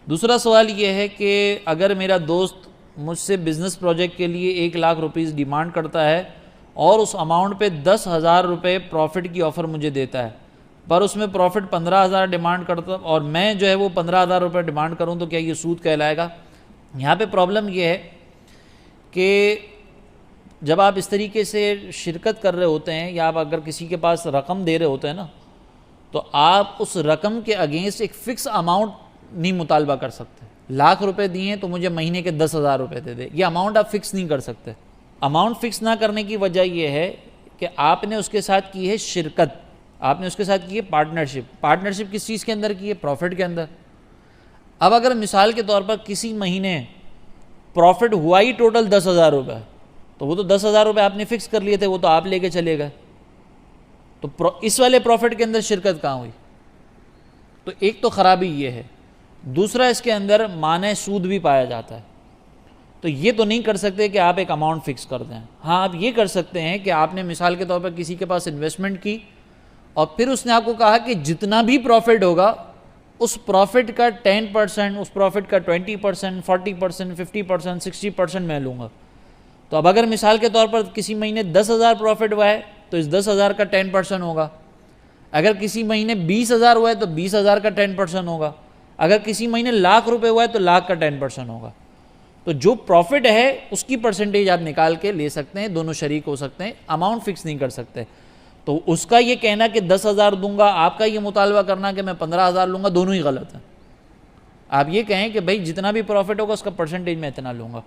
دوسرا سوال یہ ہے کہ اگر میرا دوست مجھ سے بزنس پروجیکٹ کے لیے 1,00,000 روپیز ڈیمانڈ کرتا ہے اور اس اماؤنٹ پہ 10,000 روپے پروفٹ کی آفر مجھے دیتا ہے، پر اس میں پروفٹ 15,000 ڈیمانڈ کرتا اور میں جو ہے وہ 15,000 روپے ڈیمانڈ کروں تو کیا یہ سود کہلائے گا؟ یہاں پہ پرابلم یہ ہے کہ جب آپ اس طریقے سے شرکت کر رہے ہوتے ہیں یا آپ اگر کسی کے پاس رقم دے رہے ہوتے ہیں نا، تو آپ اس رقم کے اگینسٹ ایک فکس اماؤنٹ نہیں مطالبہ کر سکتے۔ 1,00,000 روپے دیے تو مجھے مہینے کے 10,000 روپے دے دے، یہ اماؤنٹ آپ فکس نہیں کر سکتے۔ اماؤنٹ فکس نہ کرنے کی وجہ یہ ہے کہ آپ نے اس کے ساتھ کی ہے شرکت، آپ نے اس کے ساتھ کی ہے پارٹنرشپ۔ پارٹنرشپ کس چیز کے اندر کی ہے؟ پروفٹ کے اندر۔ اب اگر مثال کے طور پر کسی مہینے پروفٹ ہوا ہی ٹوٹل 10,000 روپے، تو وہ تو 10,000 روپے آپ نے فکس کر لیے تھے، وہ تو آپ لے کے چلے گئے، تو اس والے پروفٹ کے اندر شرکت کہاں ہوئی؟ تو ایک تو خرابی یہ ہے، دوسرا اس کے اندر مانع سود بھی پایا جاتا ہے۔ تو یہ تو نہیں کر سکتے کہ آپ ایک اماؤنٹ فکس کر دیں۔ ہاں آپ یہ کر سکتے ہیں کہ آپ نے مثال کے طور پر کسی کے پاس انویسٹمنٹ کی اور پھر اس نے آپ کو کہا کہ جتنا بھی پروفٹ ہوگا اس پروفٹ کا 10%، اس پروفٹ کا 20%، 40%، 50%، 60% میں لوں گا۔ تو اب اگر مثال کے طور پر کسی مہینے 10,000 پروفٹ ہوا ہے تو اس 10,000 کا 10% ہوگا، اگر کسی مہینے 20,000 ہوا ہے تو 20,000 کا 10% ہوگا، اگر کسی مہینے 1,00,000 روپے ہوا ہے تو 1,00,000 کا 10% ہوگا۔ تو جو پروفٹ ہے اس کی پرسنٹیج آپ نکال کے لے سکتے ہیں، دونوں شریک ہو سکتے ہیں، اماؤنٹ فکس نہیں کر سکتے۔ تو اس کا یہ کہنا کہ 10,000 دوں گا، آپ کا یہ مطالبہ کرنا کہ میں 15,000 لوں گا، دونوں ہی غلط ہیں۔ آپ یہ کہیں کہ بھائی جتنا بھی پروفٹ ہوگا اس کا پرسنٹیج میں اتنا لوں گا۔